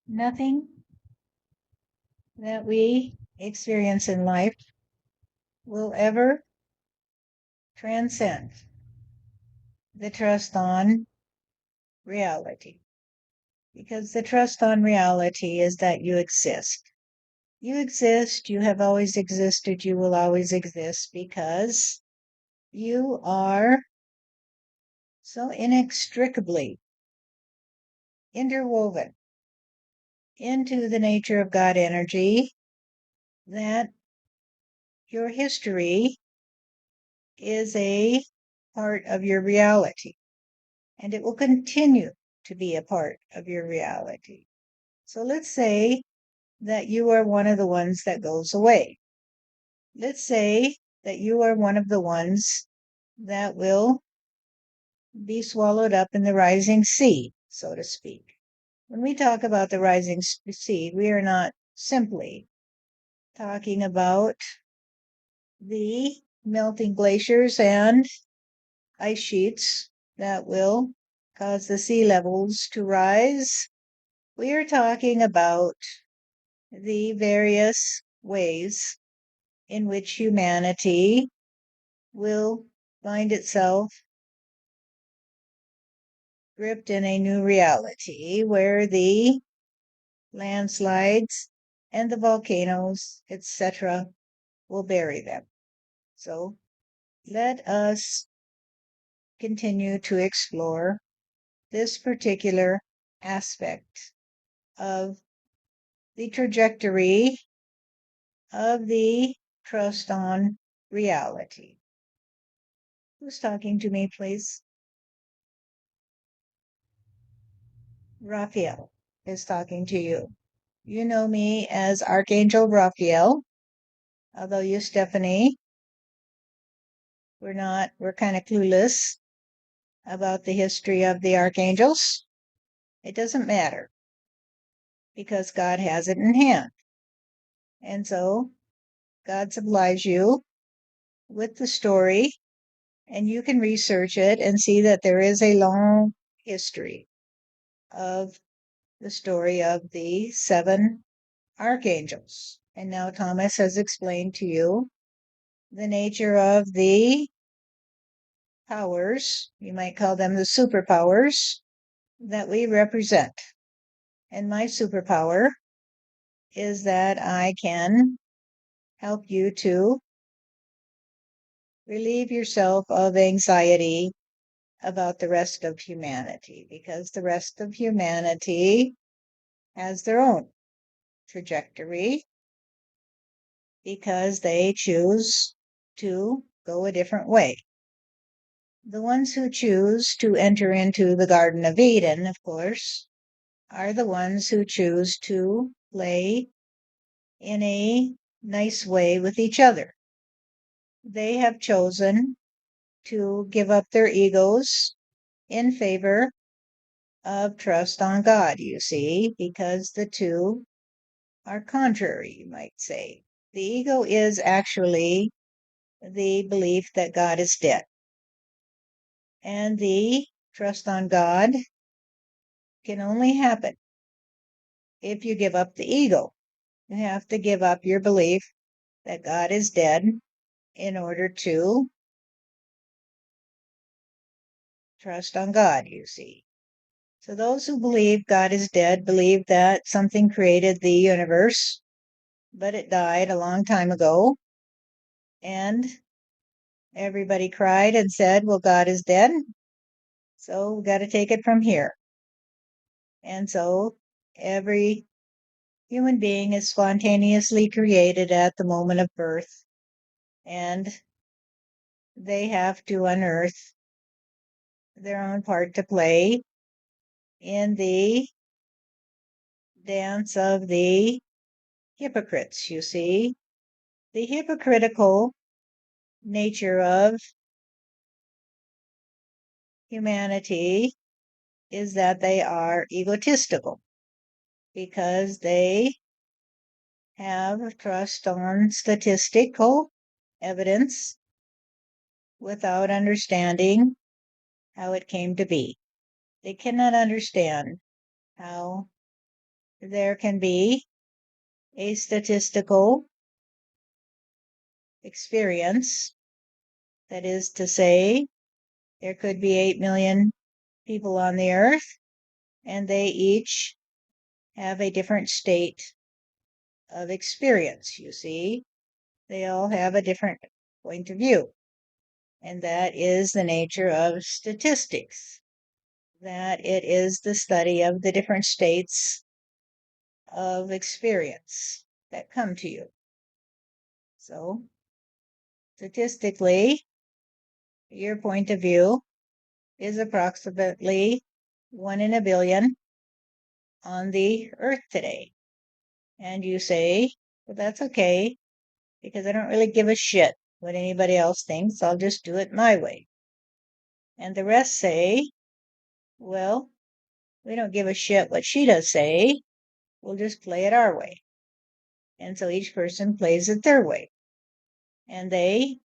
Nothing that we experience in life will ever transcend the trust on reality. Because the trust on reality is that you exist. You exist, you have always existed, you will always exist because you are so inextricably interwoven into the nature of God energy that your history is a part of your reality and it will continue to be a part of your reality. So let's say that you are one of the ones that goes away. Let's say that you are one of the ones that will be swallowed up in the rising sea, so to speak. When we talk about the rising sea, we are not simply talking about the melting glaciers and ice sheets that will cause the sea levels to rise. We are talking about the various ways in which humanity will find itself gripped in a new reality where the landslides and the volcanoes, etc., will bury them. So let us continue to explore this particular aspect of the trajectory of the trust on reality. Who's talking to me, please? Raphael is talking to you. You know me as Archangel Raphael, although you, Stephanie, we're kind of clueless about the history of the archangels. It doesn't matter because God has it in hand. And so God supplies you with the story, and you can research it and see that there is a long history of the story of the seven archangels. And now Thomas has explained to you the nature of the powers, you might call them the superpowers, that we represent. And my superpower is that I can help you to relieve yourself of anxiety about the rest of humanity, because the rest of humanity has their own trajectory because they choose to go a different way. The ones who choose to enter into the Garden of Eden, of course, are the ones who choose to play in a nice way with each other. They have chosen to give up their egos in favor of trust on God, you see, because the two are contrary, you might say. The ego is actually the belief that God is dead. And the trust on God can only happen if you give up the ego. You have to give up your belief that God is dead in order to trust on God, you see. So those who believe God is dead believe that something created the universe, but it died a long time ago. And everybody cried and said, well, God is dead. So we got to take it from here. And so every human being is spontaneously created at the moment of birth. And they have to unearth their own part to play in the dance of the hypocrites, you see. The hypocritical nature of humanity is that they are egotistical because they have trust on statistical evidence without understanding how it came to be. They cannot understand how there can be a statistical experience. That is to say, there could be 8 million people on the earth, and they each have a different state of experience, you see. They all have a different point of view. And that is the nature of statistics, that it is the study of the different states of experience that come to you. So, statistically, your point of view is approximately 1 in a billion on the earth today. And you say, well, that's okay, because I don't really give a shit what anybody else thinks. I'll just do it my way. And the rest say, well, we don't give a shit what she does say. We'll just play it our way. And so each person plays it their way. And they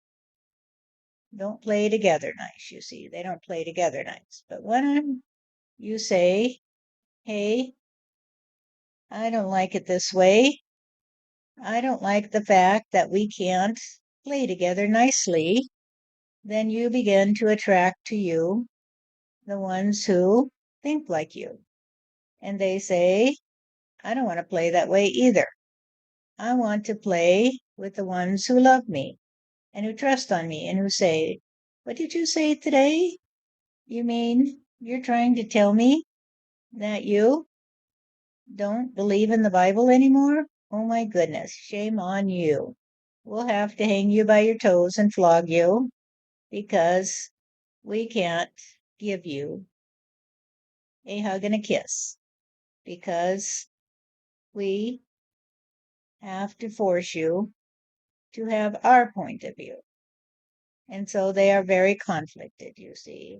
don't play together nice, you see. They don't play together nice. But when you say, hey, I don't like it this way. I don't like the fact that we can't play together nicely. Then you begin to attract to you the ones who think like you. And they say, I don't want to play that way either. I want to play with the ones who love me and who trust on me and who say, what did you say today? You mean you're trying to tell me that you don't believe in the Bible anymore? Oh my goodness, shame on you. We'll have to hang you by your toes and flog you because we can't give you a hug and a kiss because we have to force you to have our point of view. And so they are very conflicted, you see.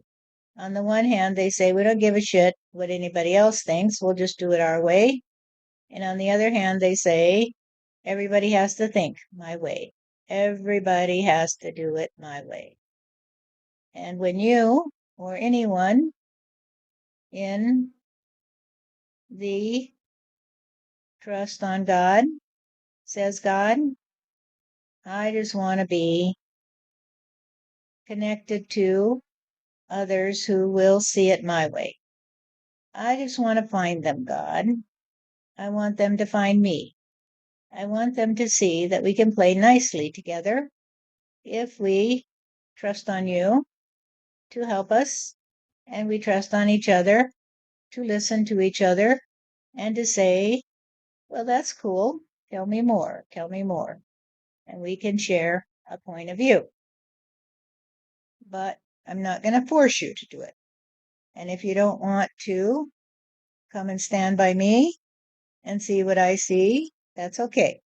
On the one hand, they say, we don't give a shit what anybody else thinks, we'll just do it our way. And on the other hand, they say, everybody has to think my way. Everybody has to do it my way. And when you or anyone in the trust on God says, God, I just want to be connected to others who will see it my way. I just want to find them, God. I want them to find me. I want them to see that we can play nicely together if we trust on you to help us and we trust on each other to listen to each other and to say, well, that's cool. Tell me more. Tell me more. And we can share a point of view. But I'm not going to force you to do it. And if you don't want to come and stand by me and see what I see, that's okay.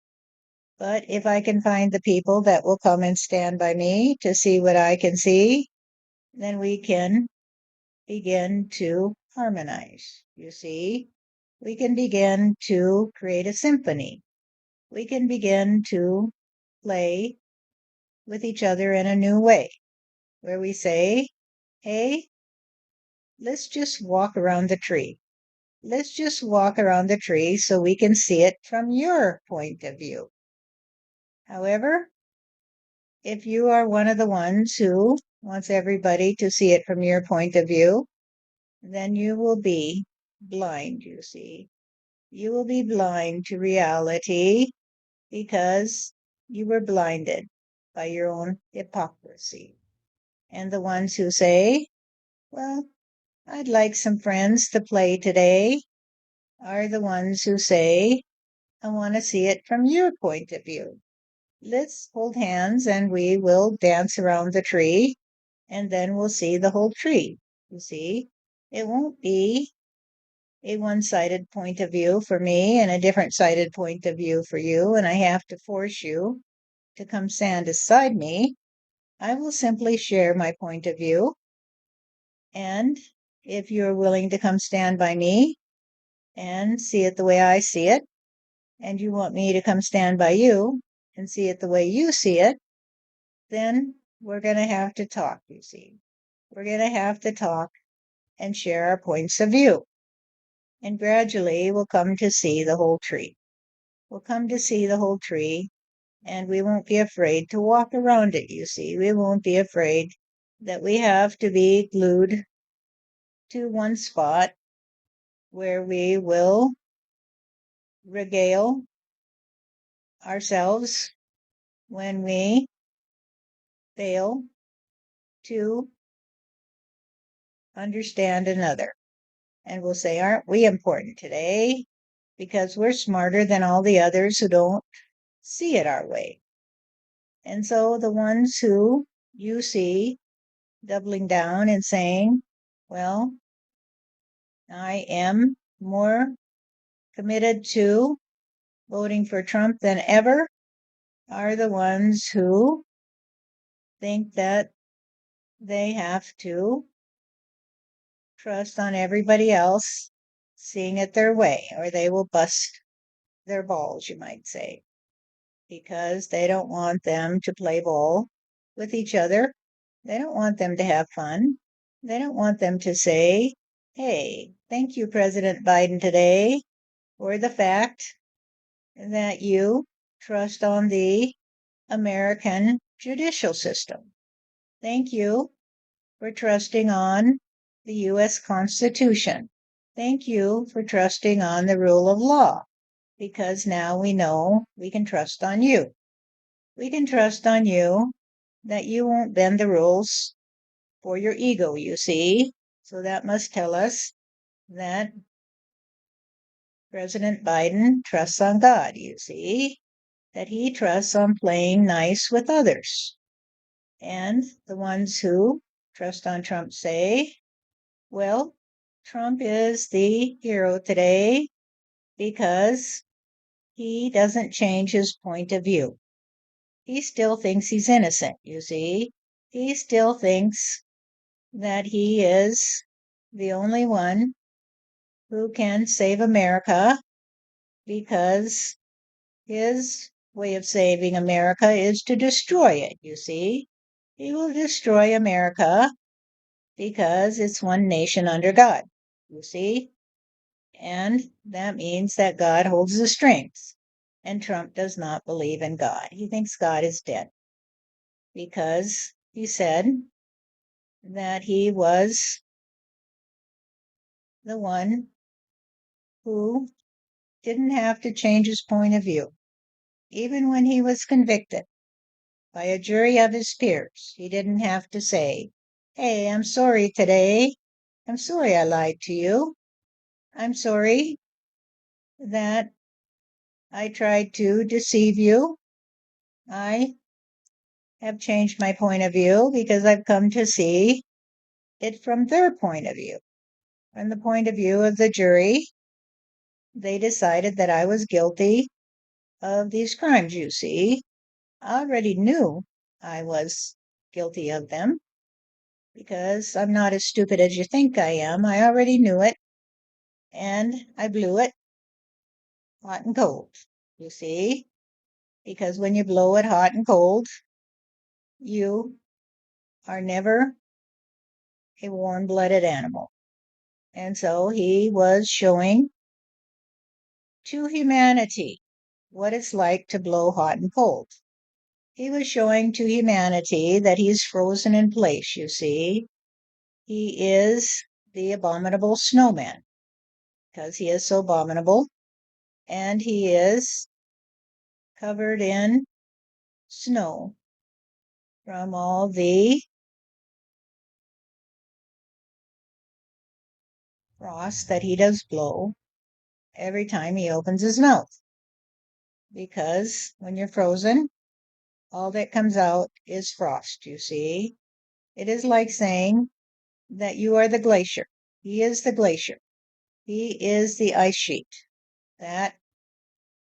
But if I can find the people that will come and stand by me to see what I can see, then we can begin to harmonize. You see, we can begin to create a symphony. We can begin to play with each other in a new way, where we say, hey, let's just walk around the tree. Let's just walk around the tree so we can see it from your point of view. However, if you are one of the ones who wants everybody to see it from your point of view, then you will be blind, you see. You will be blind to reality because you were blinded by your own hypocrisy. And the ones who say, well, I'd like some friends to play today, are the ones who say, I want to see it from your point of view. Let's hold hands and we will dance around the tree and then we'll see the whole tree. You see, it won't be a one-sided point of view for me and a different-sided point of view for you, and I have to force you to come stand beside me. I will simply share my point of view, and if you're willing to come stand by me and see it the way I see it, and you want me to come stand by you and see it the way you see it, then we're going to have to talk, you see. We're going to have to talk and share our points of view. and gradually we'll come to see the whole tree. We'll come to see the whole tree, and we won't be afraid to walk around it, you see. We won't be afraid that we have to be glued to one spot where we will regale ourselves when we fail to understand another. And we'll say, aren't we important today? Because we're smarter than all the others who don't see it our way. And so the ones who you see doubling down and saying, well, I am more committed to voting for Trump than ever, are the ones who think that they have to trust on everybody else seeing it their way, or they will bust their balls, you might say, because they don't want them to play ball with each other. They don't want them to have fun. They don't want them to say, hey, thank you, President Biden, today, for the fact that you trust on the American judicial system. Thank you for trusting on the U.S. Constitution. Thank you for trusting on the rule of law, because now we know we can trust on you. We can trust on you that you won't bend the rules for your ego, you see. So that must tell us that President Biden trusts on God, you see, that he trusts on playing nice with others. And the ones who trust on Trump say, well, Trump is the hero today because he doesn't change his point of view. He still thinks he's innocent, you see. He still thinks that he is the only one who can save America because his way of saving America is to destroy it, you see. He will destroy America because it's one nation under God, you see. And that means that God holds the strings. And Trump does not believe in God. He thinks God is dead because he said that he was the one who didn't have to change his point of view. Even when he was convicted by a jury of his peers, he didn't have to say, hey, I'm sorry today. I'm sorry I lied to you. I'm sorry that I tried to deceive you. I have changed my point of view because I've come to see it from their point of view. From the point of view of the jury, they decided that I was guilty of these crimes, you see. I already knew I was guilty of them because I'm not as stupid as you think I am. I already knew it, and I blew it hot and cold, you see. Because when you blow it hot and cold, you are never a warm-blooded animal. And so he was showing to humanity what it's like to blow hot and cold. He was showing to humanity that he's frozen in place, you see. He is the abominable snowman because he is so abominable, and he is covered in snow from all the frost that he does blow every time he opens his mouth. Because when you're frozen, all that comes out is frost, you see. It is like saying that you are the glacier. He is the glacier. He is the ice sheet that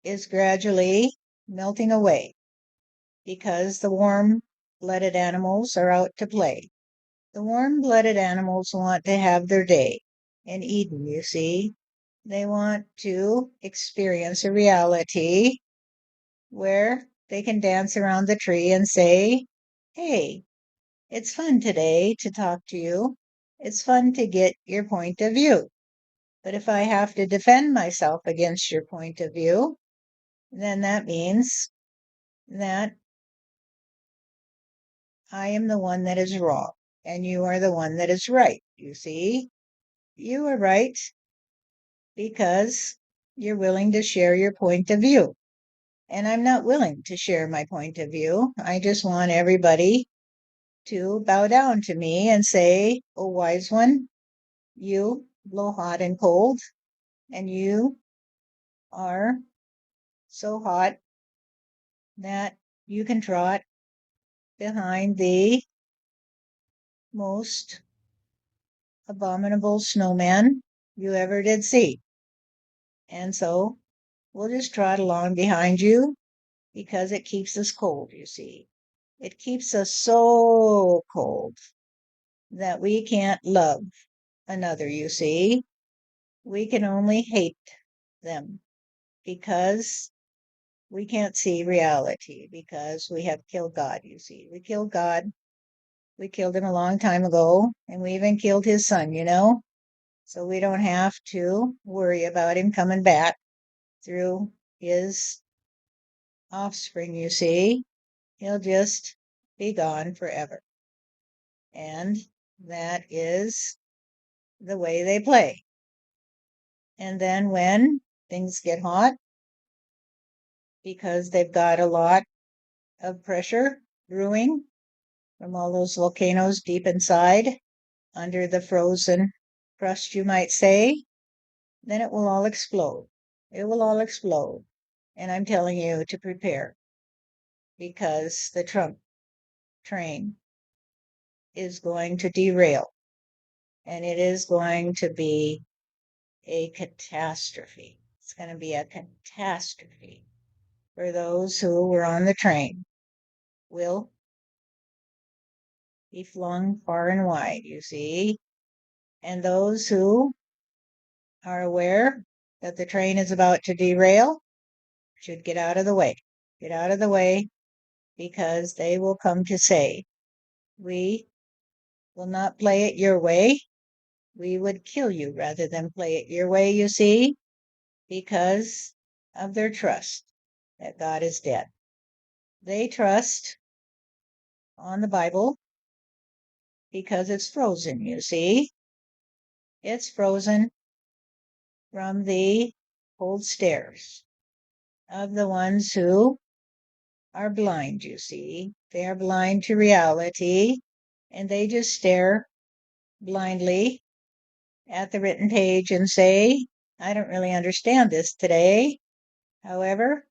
is gradually melting away because the warm-blooded animals are out to play. The warm-blooded animals want to have their day in Eden, you see. They want to experience a reality where they can dance around the tree and say, hey, it's fun today to talk to you. It's fun to get your point of view. But if I have to defend myself against your point of view, then that means that I am the one that is wrong and you are the one that is right. You see, you are right because you're willing to share your point of view. And I'm not willing to share my point of view. I just want everybody to bow down to me and say, "Oh, wise one, you blow hot and cold, and you are so hot that you can trot behind the most abominable snowman you ever did see. And so we'll just trot along behind you because it keeps us cold, you see. It keeps us so cold that we can't love another, you see. We can only hate them because we can't see reality, because we have killed God, you see. We killed God. We killed him a long time ago, and we even killed his son, you know. So we don't have to worry about him coming back through his offspring, you see. He'll just be gone forever. And that is the way they play. And then when things get hot, because they've got a lot of pressure brewing from all those volcanoes deep inside, under the frozen crust, you might say, then it will all explode. It will all explode. And I'm telling you to prepare because the Trump train is going to derail and it is going to be a catastrophe. It's going to be a catastrophe for those who were on the train. Will be flung far and wide, you see. And those who are aware that the train is about to derail should get out of the way. Get out of the way because they will come to say, "We will not play it your way. We would kill you rather than play it your way," you see, because of their trust that God is dead. They trust on the Bible because it's frozen, you see. It's frozen from the cold stares of the ones who are blind, you see. They are blind to reality and they just stare blindly at the written page and say, "I don't really understand this today. However,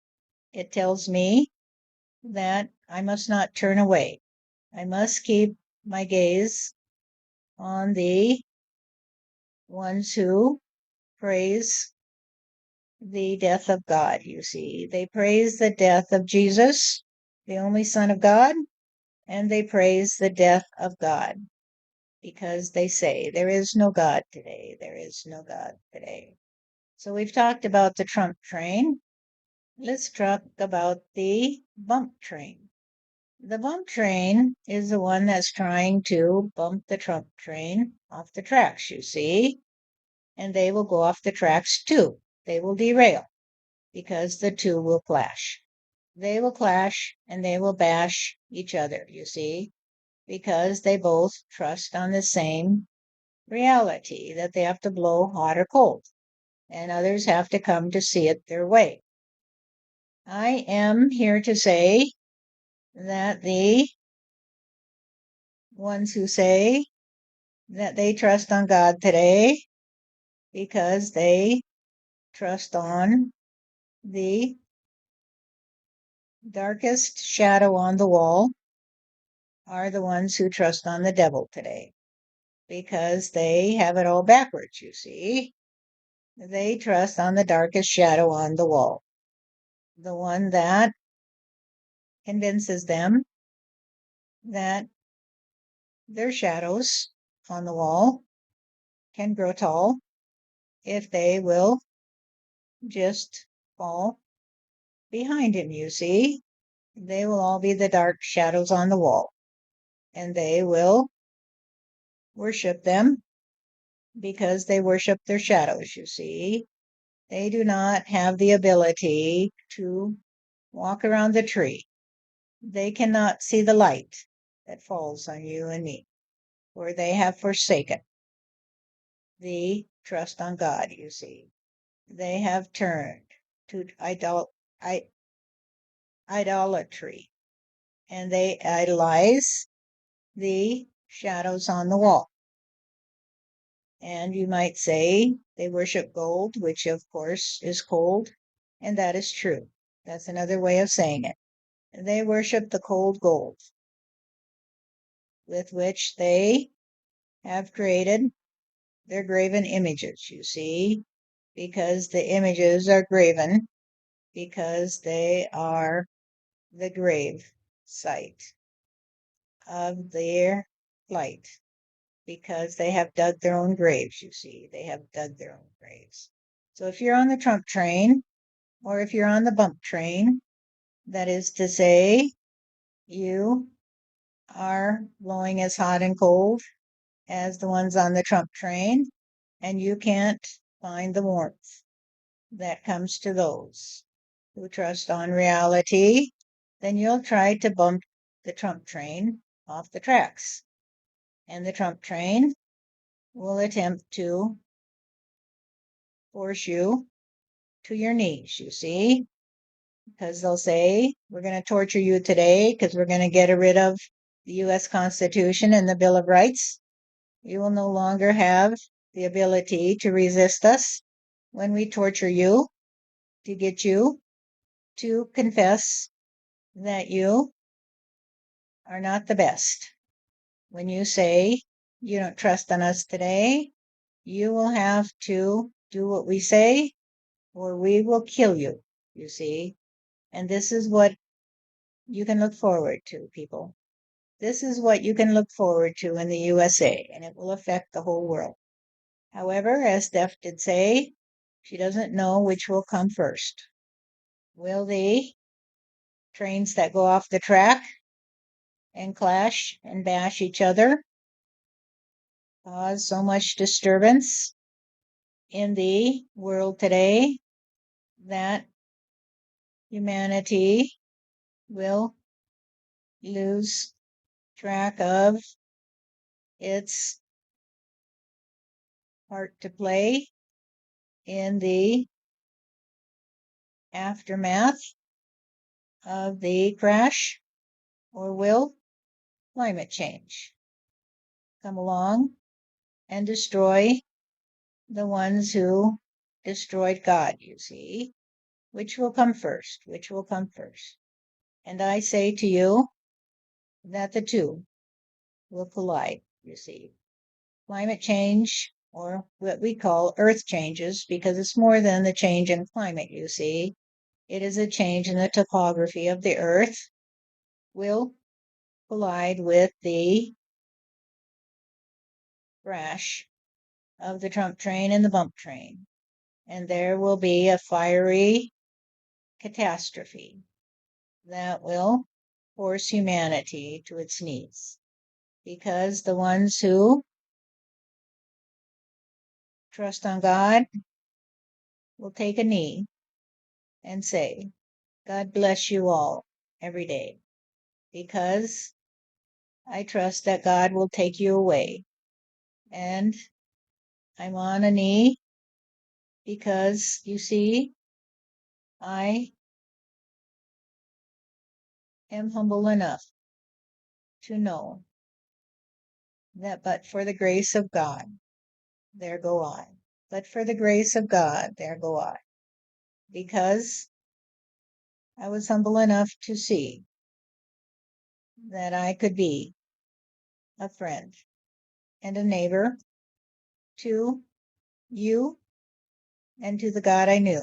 it tells me that I must not turn away. I must keep my gaze on the ones who praise the death of God," you see. They praise the death of Jesus, the only Son of God, and they praise the death of God because they say, "There is no God today. There is no God today." So we've talked about the Trump train. Let's talk about the bump train. The bump train is the one that's trying to bump the Trump train off the tracks, you see. And they will go off the tracks too. They will derail because the two will clash. They will clash and they will bash each other, you see, because they both trust on the same reality that they have to blow hot or cold, and others have to come to see it their way. I am here to say that the ones who say that they trust on God today because they trust on the darkest shadow on the wall are the ones who trust on the devil today because they have it all backwards, you see. They trust on the darkest shadow on the wall, the one that convinces them that their shadows on the wall can grow tall if they will just fall behind him, you see. They will all be the dark shadows on the wall, and they will worship them because they worship their shadows, you see. They do not have the ability to walk around the tree. They cannot see the light that falls on you and me, for they have forsaken the trust on God, you see. They have turned to idolatry, and they idolize the shadows on the wall. And you might say they worship gold, which of course is cold, and that is true. That's another way of saying it. They worship the cold gold with which they have created their graven images, you see, because the images are graven because they are the grave site of their flight, because they have dug their own graves, you see. They have dug their own graves. So if you're on the Trump train, or if you're on the bump train, that is to say, you are blowing as hot and cold as the ones on the Trump train, and you can't find the warmth that comes to those who trust on reality, then you'll try to bump the Trump train off the tracks. And the Trump train will attempt to force you to your knees, you see, because they'll say, we're going to torture you today because we're going to get rid of the U.S. Constitution and the Bill of Rights. You will no longer have the ability to resist us when we torture you to get you to confess that you are not the best. When you say you don't trust on us today, you will have to do what we say or we will kill you, you see. And this is what you can look forward to, people. This is what you can look forward to in the USA, and it will affect the whole world. However, as Steph did say, she doesn't know which will come first. Will the trains that go off the track and clash and bash each other cause so much disturbance in the world today that humanity will lose track of its part to play in the aftermath of the crash, or will climate change come along and destroy the ones who destroyed God, you see? Which will come first? Which will come first? And I say to you that the two will collide, you see. Climate change, or what we call earth changes, because it's more than the change in climate, you see. It is a change in the topography of the earth, will collide with the crash of the Trump train and the bump train. And there will be a fiery catastrophe that will force humanity to its knees. Because the ones who trust on God will take a knee and say, God bless you all every day, because I trust that God will take you away. And I'm on a knee because, you see, I am humble enough to know that but for the grace of God, there go I. But for the grace of God, there go I. Because I was humble enough to see that I could be a friend and a neighbor to you and to the God I knew.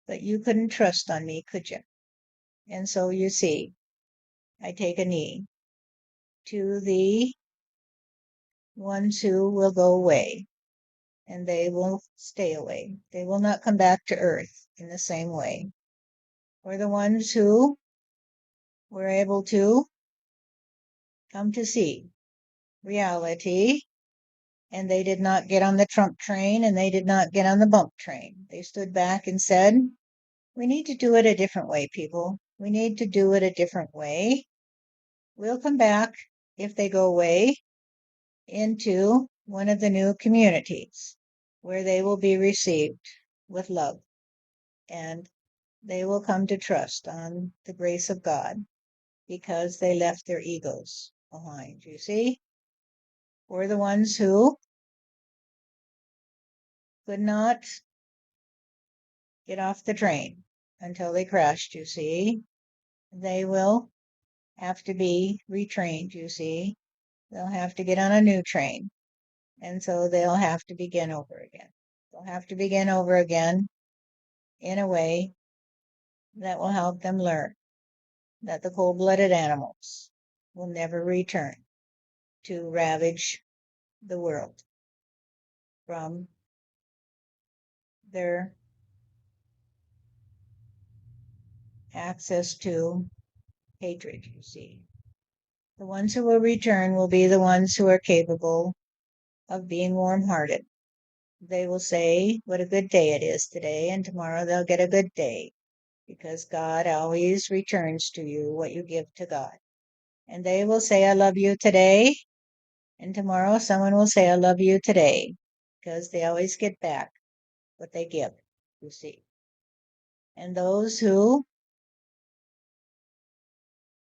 But you couldn't trust on me, could you? And so you see, I take a knee to the ones who will go away, and they will stay away. They will not come back to earth in the same way. Or the ones who were able to come to see reality and they did not get on the Trump train, and they did not get on the bump train. They stood back and said, we need to do it a different way, people. We need to do it a different way. We'll come back if they go away into one of the new communities where they will be received with love, and they will come to trust on the grace of God because they left their egos behind. You see, we're the ones who could not get off the train until they crashed. You see, they will have to be retrained. You see, they'll have to get on a new train, and so they'll have to begin over again. They'll have to begin over again in a way that will help them learn that the cold-blooded animals will never return to ravage the world from their access to hatred, you see. The ones who will return will be the ones who are capable of being warm-hearted. They will say what a good day it is today, and tomorrow they'll get a good day, because God always returns to you what you give to God. And they will say, I love you today, and tomorrow someone will say, I love you today, because they always get back what they give, you see. And those who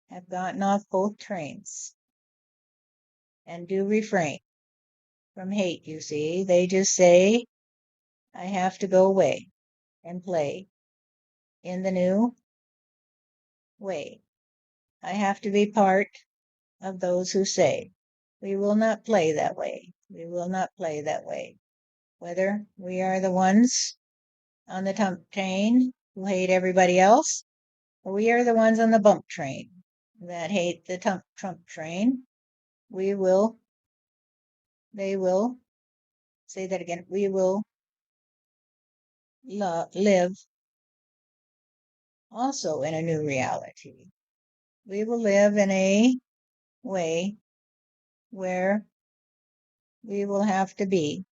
have gotten off both trains and do refrain from hate, you see, they just say, I have to go away and play in the new way. I have to be part of those who say, we will not play that way. We will not play that way. Whether we are the ones on the Trump train who hate everybody else, or we are the ones on the bump train that hate the Trump train, they will say that again, we will live also in a new reality. We will live in a way where we will have to be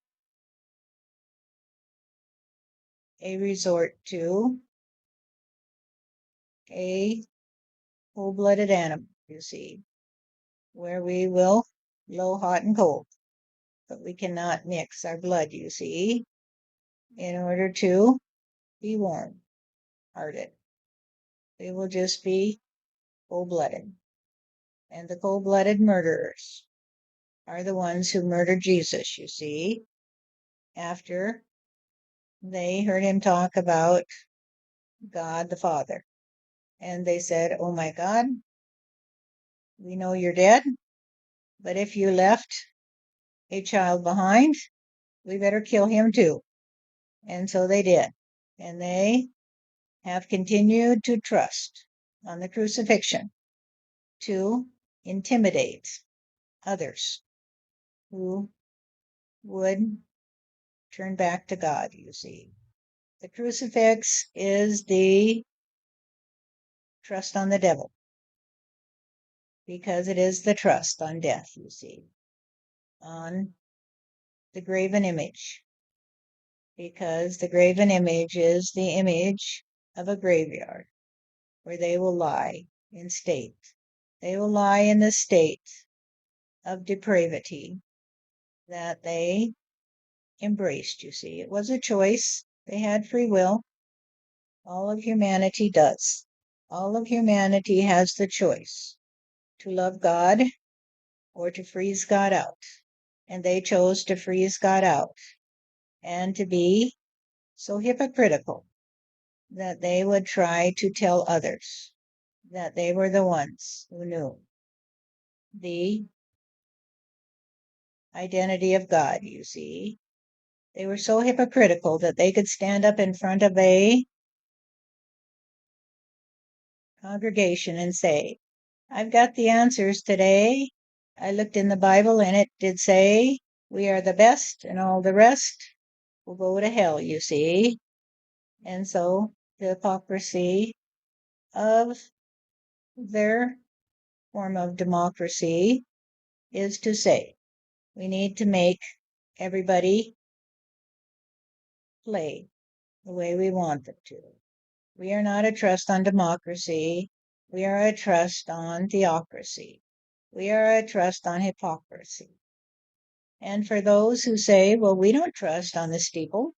a resort to a full-blooded animal, you see, where we will blow hot and cold, but we cannot mix our blood, you see, in order to be warm-hearted. We will just be cold-blooded. And the cold-blooded murderers are the ones who murdered Jesus, you see, after they heard him talk about God the Father. And they said, oh my God, we know you're dead, but if you left a child behind, we better kill him too. And so they did. And they have continued to trust on the crucifixion to intimidate others who would turn back to God, you see. The crucifix is the trust on the devil, because it is the trust on death, you see, on the graven image, because the graven image is the image of a graveyard where they will lie in state. They will lie in the state of depravity that they embraced, you see. It was a choice. They had free will. All of humanity does. All of humanity has the choice to love God or to freeze God out. And they chose to freeze God out and to be so hypocritical that they would try to tell others that they were the ones who knew the identity of God, you see. They were so hypocritical that they could stand up in front of a congregation and say, I've got the answers today. I looked in the Bible and it did say we are the best and all the rest will go to hell, you see. And so the hypocrisy of their form of democracy is to say we need to make everybody play the way we want them to. We are not a trust on democracy. We are a trust on theocracy. We are a trust on hypocrisy. And for those who say, well, we don't trust on the steeple,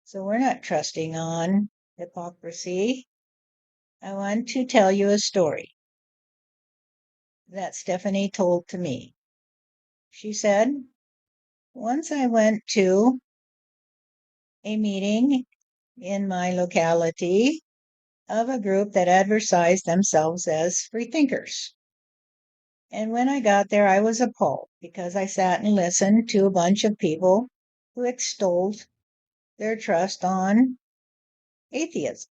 so we're not trusting on hypocrisy, I want to tell you a story that Stephanie told to me. She said, once I went to a meeting in my locality of a group that advertised themselves as free thinkers. And when I got there, I was appalled because I sat and listened to a bunch of people who extolled their trust on atheism.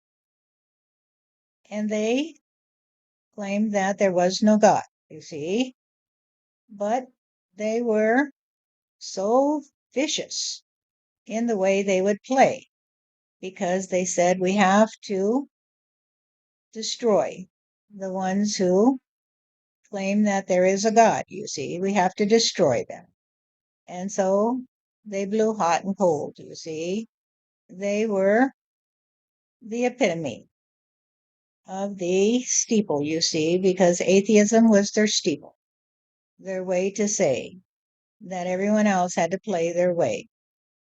And they claimed that there was no God, you see. But they were so vicious in the way they would play because they said we have to destroy the ones who claim that there is a God, you see. We have to destroy them. And so they blew hot and cold, you see. They were the epitome of the steeple, you see, because atheism was their steeple, their way to say that everyone else had to play their way.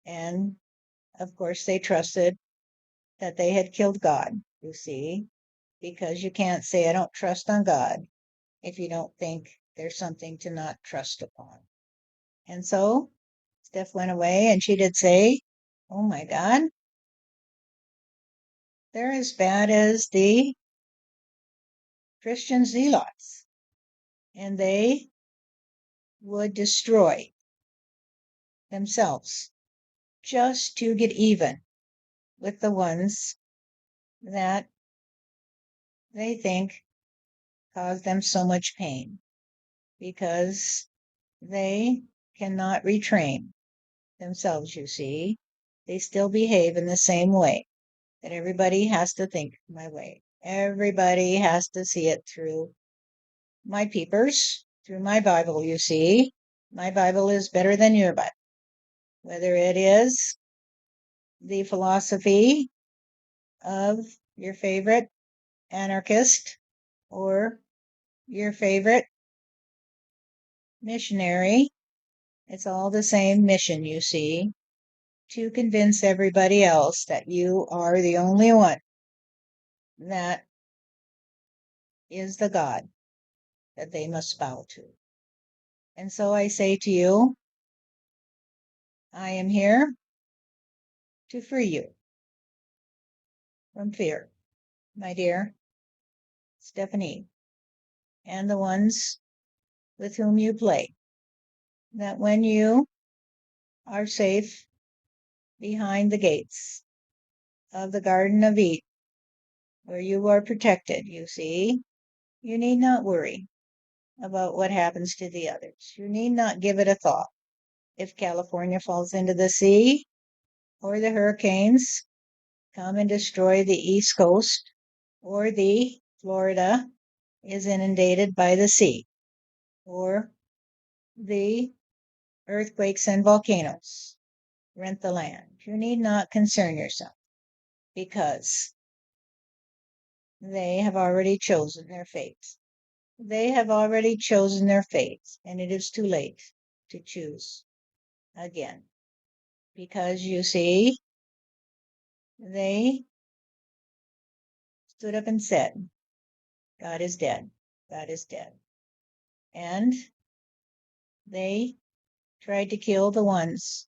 And of course, they trusted that they had killed God, you see, because you can't say, I don't trust on God if you don't think there's something to not trust upon. And so Steph went away and she did say, oh my God, they're as bad as the Christian zealots. And they would destroy themselves just to get even with the ones that they think cause them so much pain because they cannot retrain themselves, you see. They still behave in the same way that everybody has to think my way. Everybody has to see it through my peepers, through my Bible, you see. My Bible is better than your Bible. Whether it is the philosophy of your favorite anarchist or your favorite missionary, it's all the same mission, you see, to convince everybody else that you are the only one that is the God that they must bow to. And so I say to you, I am here to free you from fear, my dear Stephanie, and the ones with whom you play. That when you are safe behind the gates of the Garden of Eden, where you are protected, you see, you need not worry about what happens to the others. You need not give it a thought. If California falls into the sea, or the hurricanes come and destroy the East Coast, or the Florida is inundated by the sea, or the earthquakes and volcanoes rent the land. You need not concern yourself because they have already chosen their fate. They have already chosen their fate, and it is too late to choose again. Because you see, they stood up and said, God is dead. God is dead. And they tried to kill the ones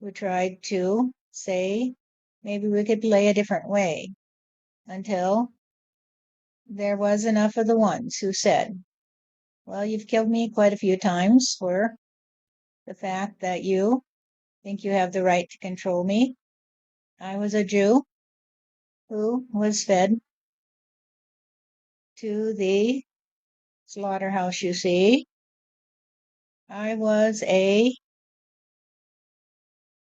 who tried to say, maybe we could play a different way until there was enough of the ones who said, well, you've killed me quite a few times for the fact that you think you have the right to control me. I was a Jew who was fed to the slaughterhouse, you see. I was a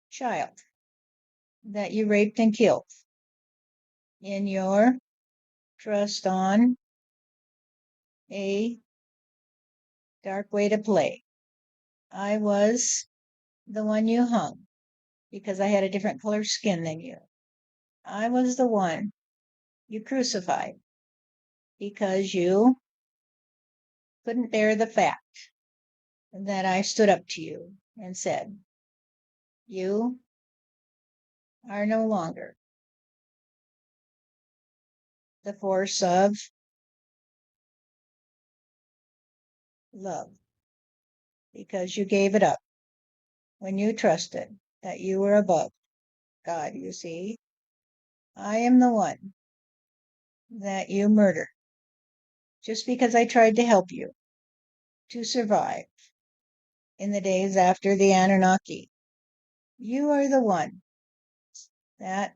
child that you raped and killed in your trust on a dark way to play. I was the one you hung because I had a different color skin than you. I was the one you crucified because you couldn't bear the fact that I stood up to you and said, you are no longer the force of love because you gave it up when you trusted that you were above God, you see. I am the one that you murdered just because I tried to help you to survive in the days after the Anunnaki. You are the one that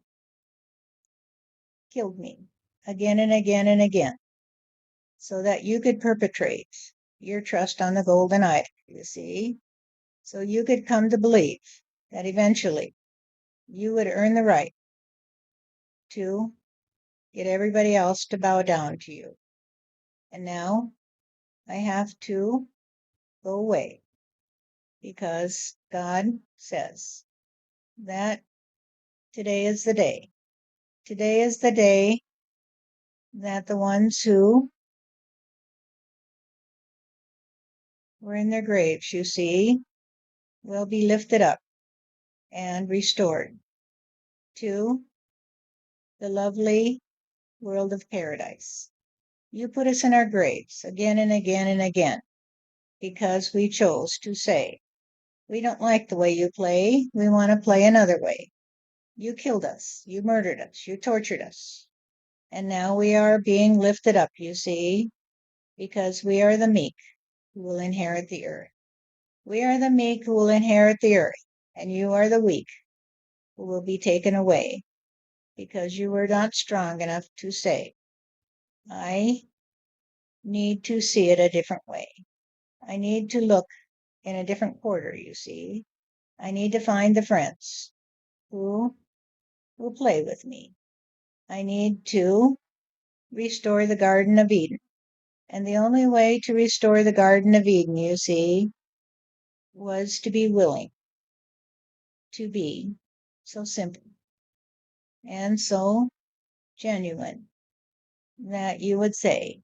killed me again and again and again so that you could perpetrate your trust on the golden idol, you see. So you could come to believe that eventually you would earn the right to get everybody else to bow down to you. And now I have to go away because God says that today is the day. Today is the day that the ones who were in their graves, you see, will be lifted up and restored to the lovely world of paradise. You put us in our graves again and again and again because we chose to say, we don't like the way you play. We want to play another way. You killed us. You murdered us. You tortured us. And now we are being lifted up, you see, because we are the meek who will inherit the earth. We are the meek who will inherit the earth, and you are the weak who will be taken away because you were not strong enough to say, I need to see it a different way. I need to look in a different quarter, you see. I need to find the friends who will play with me. I need to restore the Garden of Eden. And the only way to restore the Garden of Eden, you see, was to be willing to be so simple and so genuine that you would say,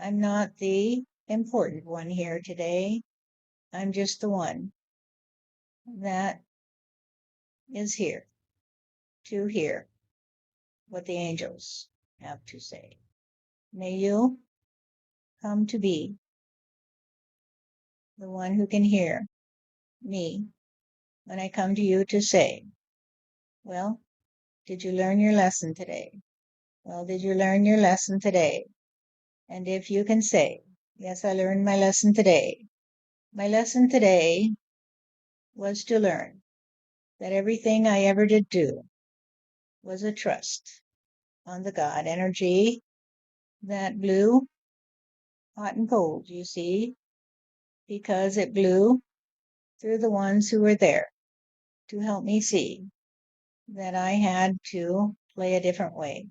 I'm not the important one here today. I'm just the one that is here to hear what the angels have to say. May you come to be the one who can hear me when I come to you to say, well, did you learn your lesson today? Well, did you learn your lesson today? And if you can say, yes, I learned my lesson today. My lesson today was to learn that everything I ever did do was a trust on the God energy that blew hot and cold, you see, because it blew through the ones who were there to help me see that I had to play a different way.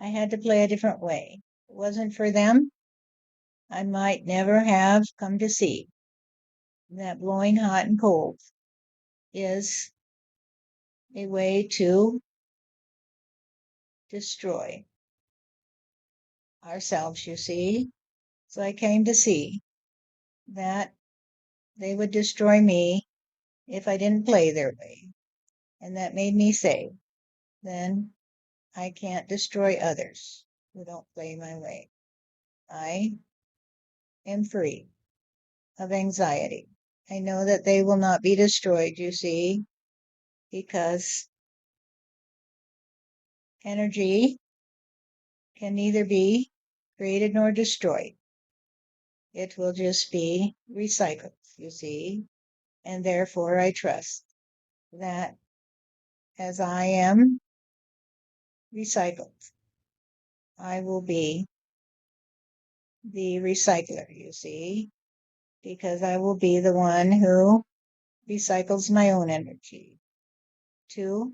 I had to play a different way. If it wasn't for them, I might never have come to see that blowing hot and cold is a way to destroy ourselves, you see. So I came to see that they would destroy me if I didn't play their way. And that made me say, then I can't destroy others who don't play my way. I am free of anxiety. I know that they will not be destroyed, you see, because energy can neither be created nor destroyed. It will just be recycled, you see, and therefore I trust that as I am recycled, I will be the recycler, you see, because I will be the one who recycles my own energy to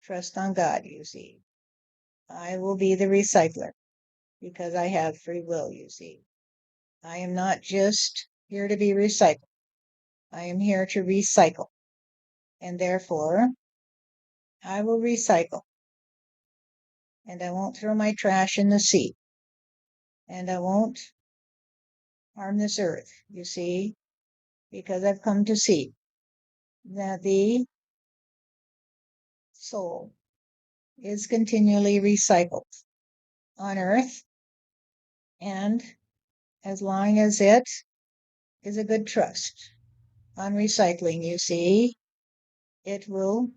trust on God, you see. I will be the recycler because I have free will, you see. I am not just here to be recycled. I am here to recycle, and therefore I will recycle, and I won't throw my trash in the sea, and I won't harm this earth, you see, because I've come to see that the soul is continually recycled on earth, and as long as it is a good trust on recycling, you see, it will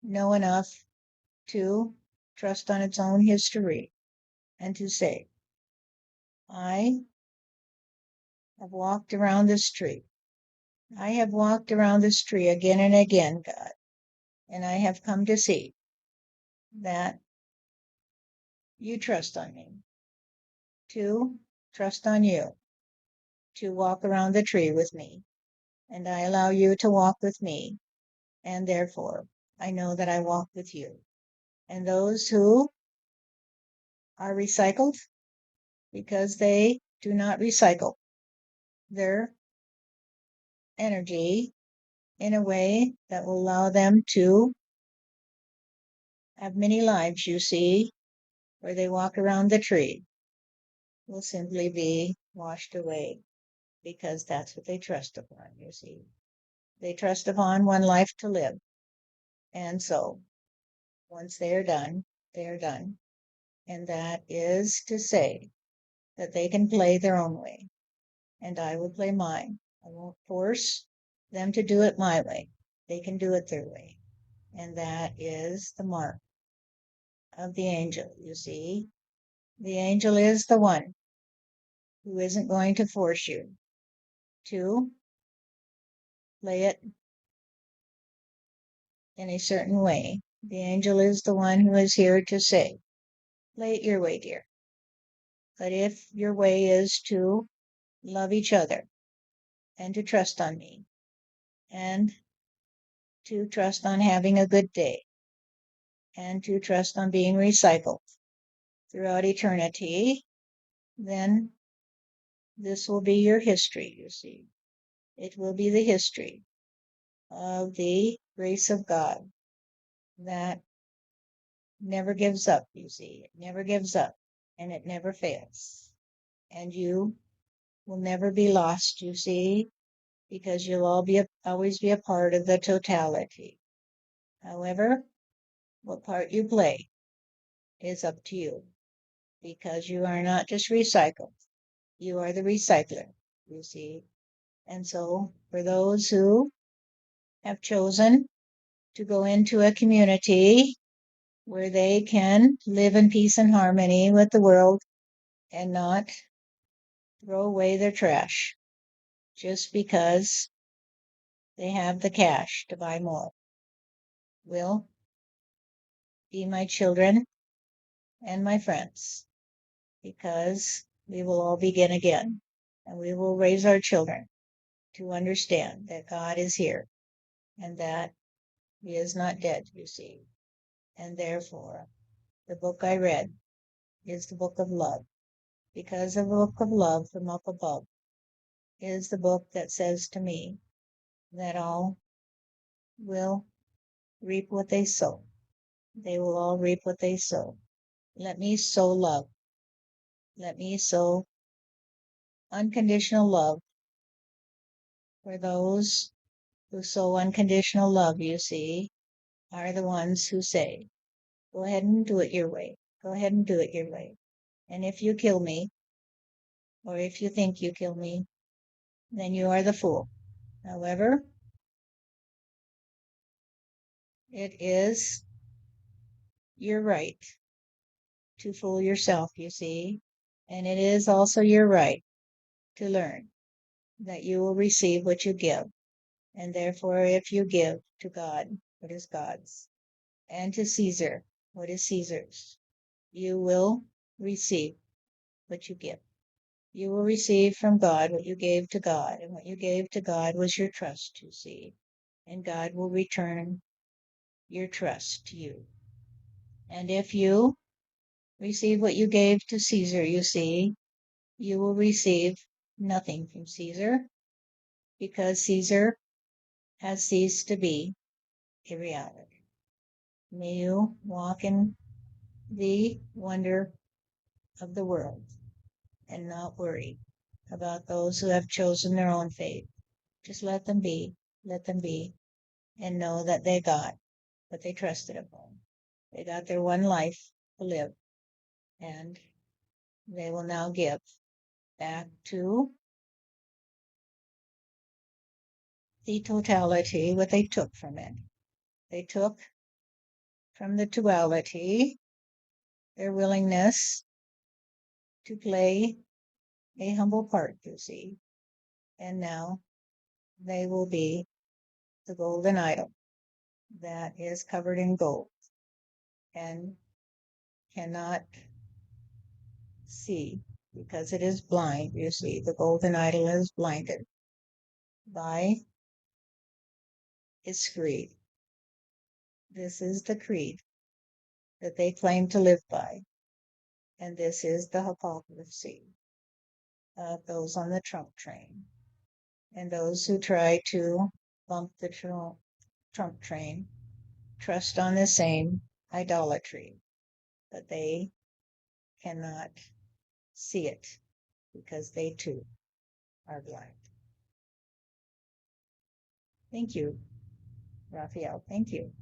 know enough to trust on its own history and to say, I have walked around this tree. I have walked around this tree again and again, God, and I have come to see that you trust on me, to trust on you, to walk around the tree with me, and I allow you to walk with me, and therefore I know that I walk with you. And those who are recycled, because they do not recycle their energy in a way that will allow them to have many lives, you see, where they walk around the tree, will simply be washed away because that's what they trust upon, you see. They trust upon one life to live. And so once they are done, they are done. And that is to say that they can play their own way, and I will play mine. I won't force them to do it my way. They can do it their way. And that is the mark of the angel, you see. The angel is the one who isn't going to force you to play it in a certain way. The angel is the one who is here to say, play it your way, dear. But if your way is to love each other and to trust on me and to trust on having a good day and to trust on being recycled throughout eternity, then this will be your history, you see. It will be the history of the grace of God that never gives up, you see. It never gives up and it never fails. And you will never be lost, you see, because you'll always be a part of the totality. However, what part you play is up to you, because you are not just recycled, you are the recycler, you see. And so, for those who have chosen to go into a community where they can live in peace and harmony with the world and not throw away their trash just because they have the cash to buy more, will be my children and my friends, because we will all begin again, and we will raise our children to understand that God is here and that He is not dead, you see. And therefore, the book I read is the book of love, because the book of love from up above is the book that says to me that all will reap what they sow. They will all reap what they sow. Let me sow love. Let me sow unconditional love for those who sow unconditional love, you see, are the ones who say, go ahead and do it your way. Go ahead and do it your way. And if you kill me, or if you think you kill me, then you are the fool. However, it is your right to fool yourself, you see, and it is also your right to learn that you will receive what you give. And therefore, if you give to God what is God's, and to Caesar what is Caesar's, you will receive what you give. You will receive from God what you gave to God, and what you gave to God was your trust, you see, and God will return your trust to you. And if you receive what you gave to Caesar, you see, you will receive nothing from Caesar, because Caesar has ceased to be a reality. May you walk in the wonder of the world and not worry about those who have chosen their own fate. Just let them be, and know that they got what they trusted upon. They got their one life to live, and they will now give back to the totality what they took from it. They took from the duality their willingness to play a humble part, you see, and now they will be the golden idol that is covered in gold and cannot see because it is blind. You see, the golden idol is blinded by its greed. This is the creed that they claim to live by, and this is the hypocrisy of those on the Trump train and those who try to bump the Trump train trust on the same idolatry, but they cannot see it because they too are blind. Thank you, Raphael. Thank you.